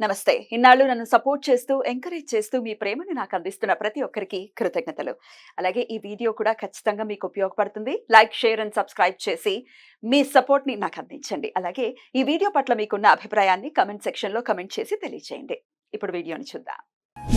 నమస్తే. ఇన్నాళ్ళు నన్ను సపోర్ట్ చేస్తూ, ఎంకరేజ్ చేస్తూ మీ ప్రేమని నాకు అందిస్తున్న ప్రతి ఒక్కరికి కృతజ్ఞతలు. అలాగే ఈ వీడియో కూడా ఖచ్చితంగా మీకు ఉపయోగపడుతుంది. లైక్, షేర్ అండ్ సబ్స్క్రైబ్ చేసి మీ సపోర్ట్‌ని నాకు అందించండి. అలాగే ఈ వీడియో పట్ల మీకున్న అభిప్రాయాన్ని కామెంట్ సెక్షన్‌లో కామెంట్ చేసి తెలియజేయండి. ఇప్పుడు వీడియోని చూద్దాం.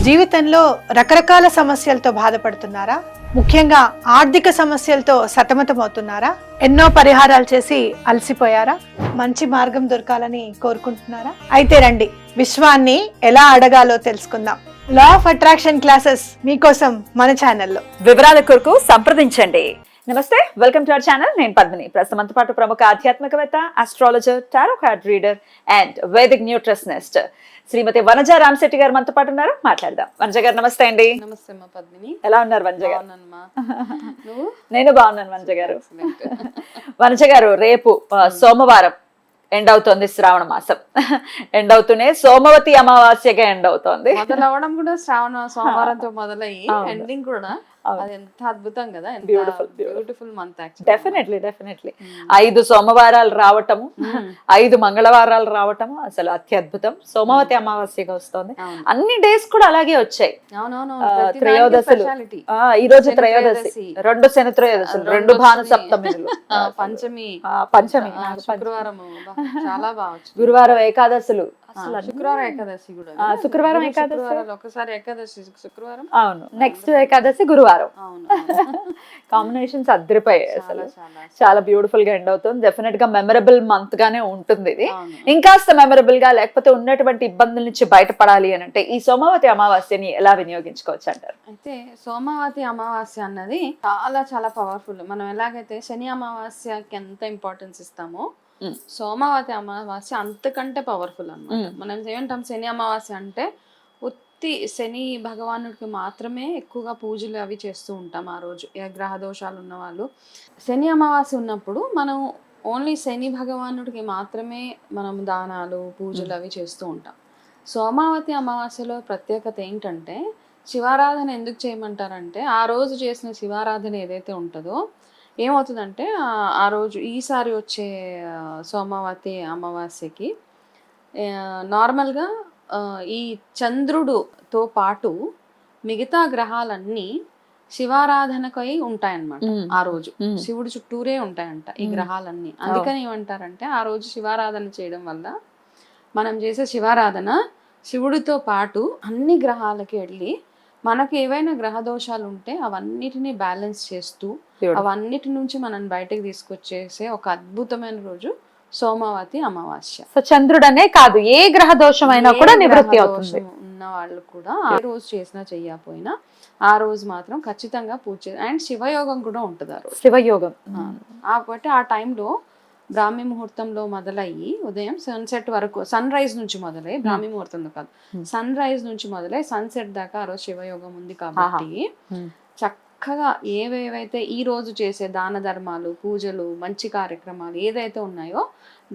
జీవితంలో రకరకాల సమస్యలతో బాధపడుతున్నారా? ముఖ్యంగా ఆర్థిక సమస్యలతో సతమతమవుతున్నారా? ఎన్నో పరిహారాలు చేసి అలసిపోయారా? మంచి మార్గం దొరకాలని కోరుకుంటున్నారా? అయితే రండి, విశ్వాన్ని ఎలా అడగాలో తెలుసుకుందాం. లా ఆఫ్ అట్రాక్షన్ క్లాసెస్ మీకోసం మన ఛానల్లో. వివరాల కొరకు సంప్రదించండి. నమస్తే, వెల్కమ్ టు అవర్ ఛానల్. నేను పద్మిని. ప్రస్తుతంతో పాటు ప్రముఖ ఆధ్యాత్మికవేత్త, astrologer, tarot card reader and Vedic nutritionist Shrimati Vanaja Ramashetti గారు మనతో పాటు ఉన్నారు. మాట్లాడదాం. వనజ గారు నమస్తే అండి. నమస్తే అమ్మా పద్మిని. ఎలా ఉన్నారు వనజ గారు? నువ్వు? నేను బాగున్నాను వనజ గారు. వనజ గారు, రేపు సోమవారం ఎండ్ అవుతోంది. శ్రావణ మాసం ఎండ్ అవుతూనే సోమవతి అమావాస్యగా ఎండ్ అవుతోంది. మొదలవడం కూడా శ్రావణ సోమవారంతో మొదలయ్యి ఎండింగ్ కూడా అది ఎంత అద్భుతం కదా. Beautiful month actually. డెఫినెట్లీ 5 సోమవారాలు రావటము, 5 మంగళవారాలు రావటము అసలు అత్యద్భుతం. సోమవతి అమావాస్యగా వస్తోంది. అన్ని డేస్ కూడా అలాగే వచ్చాయి. త్రయోదశులు, ఈ రోజు త్రయోదశి, 2 శని త్రయోదశులు, 2 భాను సప్తమిలు, పంచమి, శుక్రవారం చాలా బాగా, గురువారం ఏకాదశులు, శుక్రవారం ఏకాదశి కూడా, శుక్రవారం ఏకాదశి, ఒకసారి ఏకాదశి శుక్రవారం, అవును, నెక్స్ట్ ఏకాదశి గురువారం. కాంబినేషన్స్ అద్దరిపోయాయి. అసలు చాలా బ్యూటిఫుల్ గా ఎండ్ అవుతుంది. డెఫినెట్ గా మెమరబుల్ మంత్ గానే ఉంటుంది ఇది. ఇంకాస్త మెమరబుల్ గా, లేకపోతే ఉన్నటువంటి ఇబ్బందుల నుంచి బయటపడాలి అని అంటే ఈ సోమవతి అమావాస్యని ఎలా వినియోగించుకోవచ్చు అంటారు? అయితే సోమవతి అమావాస్య అన్నది చాలా చాలా పవర్ఫుల్. మనం ఎలాగైతే శని అమావాస్యకి ఎంత ఇంపార్టెన్స్ ఇస్తామో సోమవతి అమావాస్య అంతకంటే పవర్ఫుల్ అన్నమాట. మనం ఏమంటాం, శని అమావాస్య అంటే ఉత్తి శని భగవానుడికి మాత్రమే ఎక్కువగా పూజలు అవి చేస్తూ ఉంటాం ఆ రోజు. ఏ గ్రహ దోషాలు ఉన్న వాళ్ళు శని అమావాస్య ఉన్నప్పుడు మనం ఓన్లీ శని భగవానుడికి మాత్రమే మనం దానాలు పూజలు అవి చేస్తూ ఉంటాం. సోమవతి అమావాస్యలో ప్రత్యేకత ఏంటంటే, శివారాధన ఎందుకు చేయమంటారంటే, ఆ రోజు చేసిన శివారాధన ఏదైతే ఉంటుందో ఏమవుతుందంటే, ఆ రోజు ఈసారి వచ్చే సోమవతి అమావాస్యకి నార్మల్గా ఈ చంద్రుడుతో పాటు మిగతా గ్రహాలన్నీ శివారాధనకై ఉంటాయన్నమాట. ఆ రోజు శివుడి చుట్టూరే ఉంటాయంట ఈ గ్రహాలన్నీ. అందుకని ఏమంటారంటే, ఆ రోజు శివారాధన చేయడం వల్ల మనం చేసే శివారాధన శివుడితో పాటు అన్ని గ్రహాలకి వెళ్ళి మనకు ఏవైనా గ్రహ దోషాలు ఉంటే అవన్నిటిని బ్యాలెన్స్ చేస్తూ అవన్నిటి నుంచి మనం బయటకు తీసుకొచ్చేసే ఒక అద్భుతమైన రోజు సోమవతి అమావాస్య. సో చంద్రుడనే కాదు, ఏ గ్రహ దోషమైనా కూడా నివృత్తి అవుతుంది. ఉన్న వాళ్ళు కూడా ఏ రోజు చేసినా చెయ్యకపోయినా ఆ రోజు మాత్రం ఖచ్చితంగా పూజ చేయాలి. అండ్ శివయోగం కూడా ఉంటుంది ఆ రోజు. శివయోగం కాబట్టి ఆ టైంలో బ్రాహ్మీ ముహూర్తంలో మొదలయ్యి ఉదయం సన్సెట్ వరకు, సన్ రైజ్ నుంచి మొదలై, బ్రాహ్మీ ముహూర్తంలో కాదు, సన్ రైజ్ నుంచి మొదలై సన్సెట్ దాకా ఆ రోజు శివయోగం ఉంది. కాబట్టి చక్కగా ఏవేవైతే ఈ రోజు చేసే దాన ధర్మాలు, పూజలు, మంచి కార్యక్రమాలు ఏదైతే ఉన్నాయో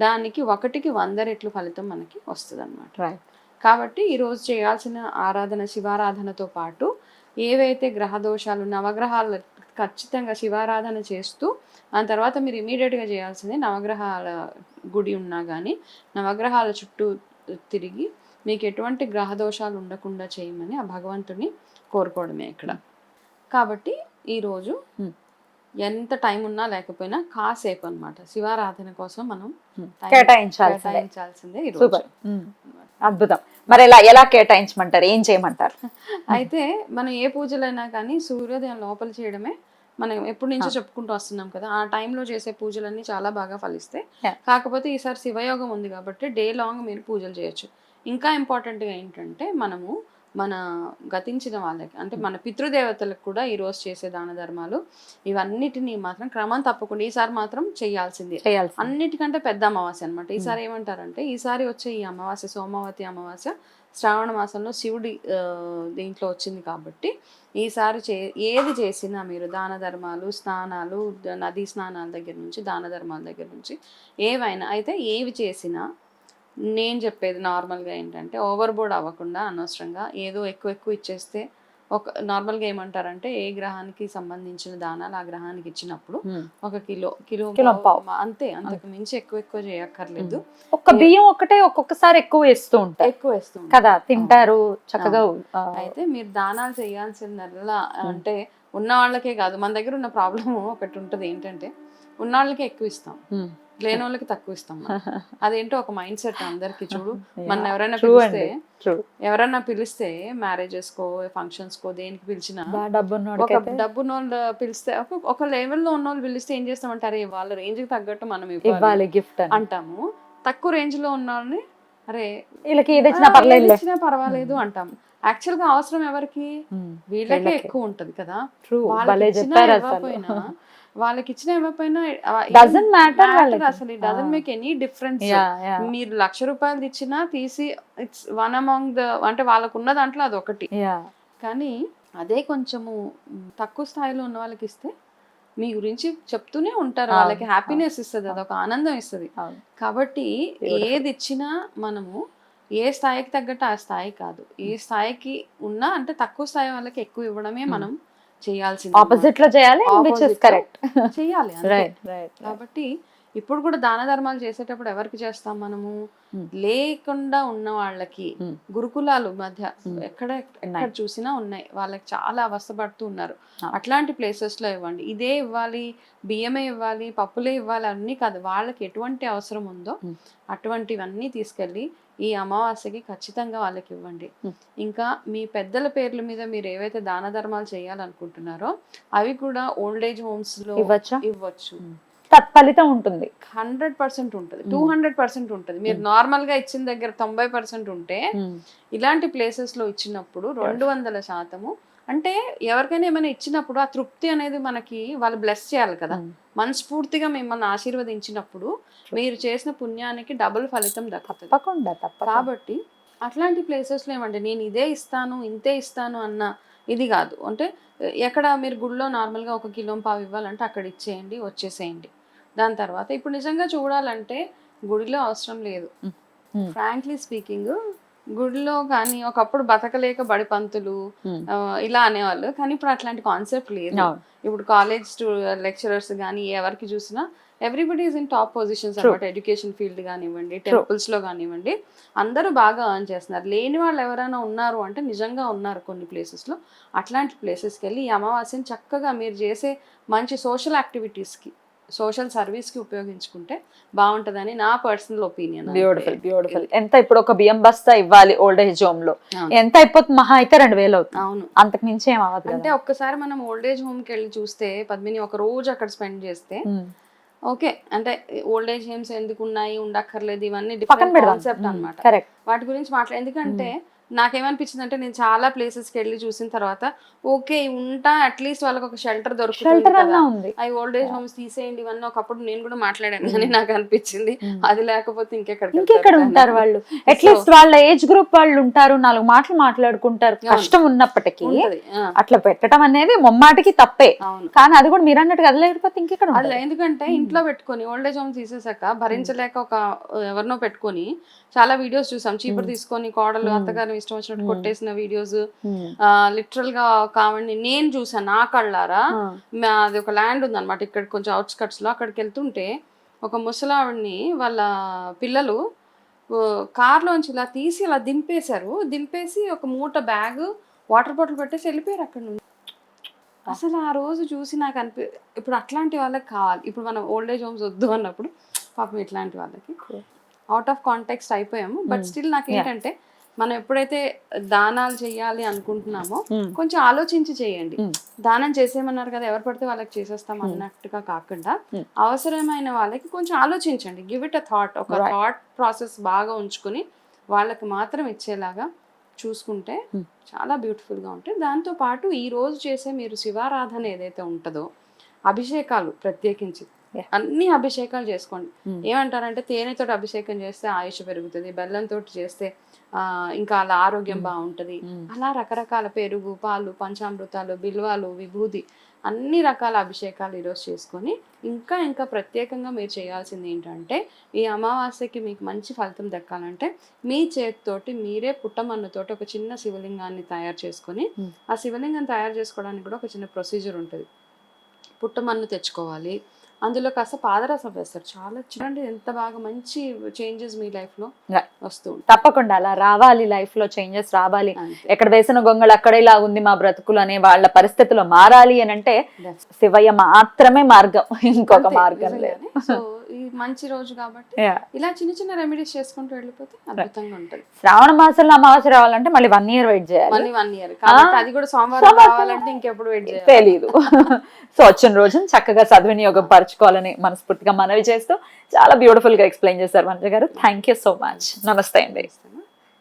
దానికి 1కి 100 రెట్లు ఫలితం మనకి వస్తుంది అన్నమాట. కాబట్టి ఈరోజు చేయాల్సిన ఆరాధన శివారాధనతో పాటు ఏవైతే గ్రహ దోషాలు, నవగ్రహాలు ఖచ్చితంగా శివారాధన చేస్తూ ఆ తర్వాత మీరు ఇమీడియట్గా చేయాల్సింది, నవగ్రహాల గుడి ఉన్నా కానీ నవగ్రహాల చుట్టూ తిరిగి మీకు ఎటువంటి గ్రహ దోషాలు ఉండకుండా చేయమని ఆ భగవంతుని కోరుకోవడమే ఇక్కడ. కాబట్టి ఈరోజు ఎంత టైం ఉన్నా లేకపోయినా కాసేపు అన్నమాట శివారాధన కోసం మనం కేటాయించాల్సిందే ఈరోజు. అద్భుతం. మరి ఎలా కేటాయించమంటారు, ఏం చేయమంటారు? అయితే మనం ఏ పూజలైనా కానీ సూర్యోదయం లోపల చేయడమే మనం ఎప్పటి నుంచో చెప్పుకుంటూ వస్తున్నాం కదా. ఆ టైంలో చేసే పూజలన్నీ చాలా బాగా ఫలిస్తాయి. కాకపోతే ఈసారి శివయోగం ఉంది కాబట్టి డే లాంగ్ మీరు పూజలు చేయొచ్చు. ఇంకా ఇంపార్టెంట్గా ఏంటంటే, మనము మన గతించిన వాళ్ళకి అంటే మన పితృదేవతలకు కూడా ఈరోజు చేసే దాన ధర్మాలు ఇవన్నిటినీ మాత్రం క్రమం తప్పకుండా ఈసారి మాత్రం చేయాల్సిందే. అన్నిటికంటే పెద్ద అమావాస్య అనమాట. ఈసారి ఏమంటారంటే, ఈసారి వచ్చే ఈ అమావాస్య సోమవతి అమావాస్య శ్రావణ మాసంలో శివుడి దీంట్లో వచ్చింది కాబట్టి ఈసారి ఏది చేసినా మీరు దాన ధర్మాలు, స్నానాలు, నదీ స్నానాల దగ్గర నుంచి దాన ధర్మాల దగ్గర నుంచి ఏవైనా అయితే ఏవి చేసినా నేను చెప్పేది నార్మల్గా ఏంటంటే, ఓవర్ బోర్డ్ అవ్వకుండా అనవసరంగా ఏదో ఎక్కువ ఇచ్చేస్తే ఒక నార్మల్గా ఏమంటారంటే ఏ గ్రహానికి సంబంధించిన దానాలు ఆ గ్రహానికి ఇచ్చినప్పుడు ఒక కిలో కిలో పావు. అంతే, అంతకు మించి ఎక్కువ చేయక్కర్లేదు. ఒక్క బియ్యం ఒకటే ఒక్కొక్కసారి ఎక్కువ వేస్తూ ఉంటారు ఎక్కువ వేస్తుంది కదా, తింటారు చక్కగా. అయితే మీరు దానాలు చేయాల్సిందల్లా అంటే ఉన్న వాళ్ళకే కాదు, మన దగ్గర ఉన్న ప్రాబ్లం ఒకటి ఉంటది ఏంటంటే ఉన్న వాళ్ళకే ఎక్కువ ఇస్తాం, లేని వాళ్ళకి తక్కువ ఇస్తాం. అదేంటో ఒక మైండ్ సెట్ అందరికి. చూడు మన ఎవరైనా పిలిస్తే మ్యారేజెస్ కో ఫంక్షన్స్ కో దేనికి పిలిచినా ఒక డబ్బున్నోళ్ళు పిలిస్తే ఒక లెవెల్లో ఉన్న వాళ్ళు పిలిస్తే ఏం చేస్తామంటే అరే వాళ్ళ రేంజ్ కి తగ్గట్టు మనం ఇవ్వాలి గిఫ్ట్ అంటాము. తక్కువ రేంజ్ లో ఉన్న వాళ్ళని అరే వీళ్ళకి ఏది ఇచ్చినా పర్వాలేదు అంటాము. యాక్చువల్ గా అవసరం ఎవరికి, వీళ్ళకే ఎక్కువ ఉంటది కదా. వాళ్ళకి ఇచ్చిన ఇవ్వకపోయినా డజంట్ మ్యాటర్ అసలు it doesn't make any difference. మీరు 1,00,000 రూపాయలు ఇచ్చినా తీసి ఇట్స్ వన్ అమాంగ్ ద అంటే వాళ్ళకు ఉన్న దాంట్లో అది ఒకటి. కానీ అదే కొంచెము తక్కువ స్థాయిలో ఉన్న వాళ్ళకి ఇస్తే మీ గురించి చెప్తూనే ఉంటారు, వాళ్ళకి హ్యాపీనెస్ ఇస్తుంది, అదొక ఆనందం ఇస్తుంది. కాబట్టి ఏది ఇచ్చినా మనము ఏ స్థాయికి తగ్గట్టు ఆ స్థాయి కాదు, ఏ స్థాయికి ఉన్నా అంటే తక్కువ స్థాయి వాళ్ళకి ఎక్కువ ఇవ్వడమే మనం చేయాల్సింది. ఆపోజిట్ లో చేయాలి, కరెక్ట్ చేయాలి. కాబట్టి ఇప్పుడు కూడా దాన ధర్మాలు చేసేటప్పుడు ఎవరికి చేస్తాం మనము, లేకుండా ఉన్న వాళ్ళకి. గురుకులాలు మధ్య ఎక్కడ చూసినా ఉన్నాయి, వాళ్ళకి చాలా అవస్థపడుతూ ఉన్నారు. అట్లాంటి ప్లేసెస్ లో ఇవ్వండి. ఇదే ఇవ్వాలి, బియ్యమే ఇవ్వాలి, పప్పులే ఇవ్వాలి అన్నీ కాదు, వాళ్ళకి ఎటువంటి అవసరం ఉందో అటువంటివన్నీ తీసుకెళ్ళి ఈ అమావాస్యకి ఖచ్చితంగా వాళ్ళకి ఇవ్వండి. ఇంకా మీ పెద్దల పేర్ల మీద మీరు ఏవైతే దాన ధర్మాలు చేయాలనుకుంటున్నారో అవి కూడా ఓల్డ్ ఏజ్ హోమ్స్ లో ఇవ్వచ్చు. తత్ఫలితం ఉంటుంది, 100% ఉంటుంది, 200% ఉంటుంది. మీరు నార్మల్ గా ఇచ్చిన దగ్గర 90% ఉంటే ఇలాంటి ప్లేసెస్ లో ఇచ్చినప్పుడు 200%. అంటే ఎవరికైనా ఏమైనా ఇచ్చినప్పుడు ఆ తృప్తి అనేది మనకి వాళ్ళు బ్లెస్ చేయాలి కదా, మనస్ఫూర్తిగా మిమ్మల్ని ఆశీర్వదించినప్పుడు మీరు చేసిన పుణ్యానికి డబుల్ ఫలితం దక్కుతుంది. కాబట్టి అట్లాంటి ప్లేసెస్ లో ఏమంటే నేను ఇదే ఇస్తాను ఇంతే ఇస్తాను అన్న ఇది కాదు. అంటే ఎక్కడ మీరు గుడిలో నార్మల్గా 1 కిలో పావు ఇవ్వాలంటే అక్కడ ఇచ్చేయండి, వచ్చేసేయండి. దాని తర్వాత ఇప్పుడు నిజంగా చూడాలంటే గుడిలో అవసరం లేదు. ఫ్రాంక్లీ స్పీకింగ్ గుడిలో కానీ ఒకప్పుడు బతకలేక బడి పంతులు ఇలా అనేవాళ్ళు, కానీ ఇప్పుడు అట్లాంటి కాన్సెప్ట్ లేదు. ఇప్పుడు కాలేజ్ లెక్చరర్స్ కానీ ఎవరికి చూసినా everybody is in top positions అనమాట. ఎడ్యుకేషన్ ఫీల్డ్ కానివ్వండి, టెంపుల్స్ లో కానివ్వండి, అందరూ బాగా ఎర్న్ చేస్తున్నారు. లేని వాళ్ళు ఎవరైనా ఉన్నారు అంటే నిజంగా ఉన్నారు కొన్ని ప్లేసెస్ లో. అట్లాంటి ప్లేసెస్కి వెళ్ళి ఈ అమావాస్యని చక్కగా మీరు చేసే మంచి సోషల్ యాక్టివిటీస్కి, సోషల్ సర్వీస్ కి ఉపయోగించుకుంటే బాగుంటదని నా పర్సనల్ ఒపీనియన్. బ్యూటిఫుల్. ఎంత ఇప్పుడు ఒక బియ్యం బస్తా ఇవ్వాలి ఓల్డ్ ఏజ్ హోమ్ లో ఎంత అయిపోతుంది, మహా అయితే 2,000 అవుతుంది. అవును, అంతకు మించి ఏం అవ్వదు. అంటే ఒక్కసారి మనం ఓల్డ్ ఏజ్ హోమ్ కి వెళ్ళి చూస్తే పద్మిని ఒక రోజు అక్కడ స్పెండ్ చేస్తే ఓకే, అంటే ఓల్డ్ ఏజ్ హోమ్స్ ఎందుకు ఉన్నాయి, ఉండక్కర్లేదు, ఇవన్నీ డిఫరెంట్ కాన్సెప్ట్ అనమాట. వాటి గురించి ఎందుకంటే నాకేమనిపించింది అంటే నేను చాలా ప్లేసెస్ కి వెళ్ళి చూసిన తర్వాత ఓకే ఉంటా, అట్లీస్ట్ వాళ్ళకి ఒక షెల్టర్ దొరుకుతుంది. అవి ఓల్డ్ ఏజ్ హోమ్స్ తీసేయండి ఇవన్నీ ఒకప్పుడు నేను కూడా మాట్లాడాను, కానీ నాకు అనిపించింది అది లేకపోతే ఇంకెక్కడ ఉంటారు వాళ్ళు. అట్లీస్ట్ వాళ్ళ ఏజ్ గ్రూప్ వాళ్ళు ఉంటారు, 4 మాటలు మాట్లాడుకుంటారు, కష్టం ఉన్నప్పటికీ అట్లా పెట్టడం అనేది మొమ్మాటికి తప్పే. కానీ అది కూడా మీరు అన్నట్టుగా అది లేకపోతే ఇంకెక్కడ అది. ఎందుకంటే ఇంట్లో పెట్టుకొని ఓల్డ్ ఏజ్ హోమ్ తీసేసాక భరించలేక ఒక ఎవరినో పెట్టుకొని చాలా వీడియోస్ చూసాం, చీపురు తీసుకొని కోడలు అత్తగారు ఇష్టం వచ్చినట్టు కొట్టేసిన వీడియోస్ లిటరల్ గా కావండి నేను చూసాను నా కళ్ళారా. అది ఒక ల్యాండ్ ఉంది అనమాట ఇక్కడ కొంచెం అవుట్స్కట్స్ లో, అక్కడికి వెళ్తుంటే ఒక ముసలావిడిని వాళ్ళ పిల్లలు కార్లోంచి ఇలా తీసి ఇలా దింపేసి ఒక మూట బ్యాగ్ వాటర్ బాటిల్ పెట్టేసి వెళ్ళిపోయారు అక్కడ నుండి. అసలు ఆ రోజు చూసి నాకు ఇప్పుడు అట్లాంటి వాళ్ళకి కావాలి. ఇప్పుడు మనం ఓల్డ్ ఏజ్ హోమ్స్ వద్దు అన్నప్పుడు పాపం ఇట్లాంటి వాళ్ళకి అవుట్ ఆఫ్ కాంటెక్స్ట్ అయిపోయాము. బట్ స్టిల్ నాకు ఏంటంటే మనం ఎప్పుడైతే దానాలు చేయాలి అనుకుంటున్నామో కొంచెం ఆలోచించి చేయండి. దానం చేసేయమన్నారు కదా ఎవరు పడితే వాళ్ళకి చేసేస్తాం అన్నట్టుగా కాకుండా అవసరమైన వాళ్ళకి కొంచెం ఆలోచించండి. గివ్ ఇట్ అ థాట్, ఒక థాట్ ప్రాసెస్ బాగా ఉంచుకుని వాళ్ళకి మాత్రం ఇచ్చేలాగా చూసుకుంటే చాలా బ్యూటిఫుల్ గా ఉంటాయి. దాంతో పాటు ఈ రోజు చేసే మీరు శివారాధన ఏదైతే ఉంటుందో అభిషేకాలు ప్రత్యేకించి అన్ని అభిషేకాలు చేసుకోండి. ఏమంటారంటే తేనెతో అభిషేకం చేస్తే ఆయుష్ పెరుగుతుంది, బెల్లంతో చేస్తే ఇంకా అలా ఆరోగ్యం బాగుంటది. అలా రకరకాల పెరుగు, పాలు, పంచామృతాలు, బిల్వాలు, విభూది అన్ని రకాల అభిషేకాలు ఈరోజు చేసుకొని ఇంకా ఇంకా ప్రత్యేకంగా మీరు చేయాల్సింది ఏంటంటే ఈ అమావాస్యకి మీకు మంచి ఫలితం దక్కాలంటే మీ చేతితోటి మీరే పుట్టమన్నుతోటి ఒక చిన్న శివలింగాన్ని తయారు చేసుకొని ఆ శివలింగం తయారు చేసుకోవడానికి కూడా ఒక చిన్న ప్రొసీజర్ ఉంటుంది. పుట్టమన్ను తెచ్చుకోవాలి, అందులో కాస్త పాదరసం వేస్తారు. చాలా చూడండి ఎంత బాగా మంచి చేంజెస్ మీ లైఫ్ లో వస్తూ ఉంటాయి. తప్పకుండా అలా రావాలి, లైఫ్ లో చేంజెస్ రావాలి. అంతే. ఎక్కడ వేసిన గొంగళ అక్కడే ఇలా ఉంది మా బ్రతుకులు అనే వాళ్ళ పరిస్థితులు మారాలి అని అంటే శివయ్య మాత్రమే మార్గం, ఇంకొక అంతే, మార్గం లేదు. నిజంగానే. సో ఈ మంచి రోజు కాబట్టి Yeah. ఇలా చిన్న చిన్న రెమెడీస్ చేసుకుంటూ వెళ్ళిపోతే అద్భుతంగా ఉంటుంది. శ్రావణ మాసంలో అమావాస్య రావాలంటే మళ్ళీ 1 year వెయిట్ చేయాలి. మళ్ళీ 1 year కాబట్టి అది కూడా సోమవారం సోమవారం రావాలంటే ఇంకెప్పుడు వెయిట్ చేయాలి తెలీదు. సో వచ్చిన రోజున చక్కగా సద్వినియోగం పరచుకోవాలని మనస్ఫూర్తిగా మనవి చేస్తూ చాలా బ్యూటిఫుల్ గా ఎక్స్ప్లెయిన్ చేశారు మంజు గారు. Thank you so much. నమస్తే అండి.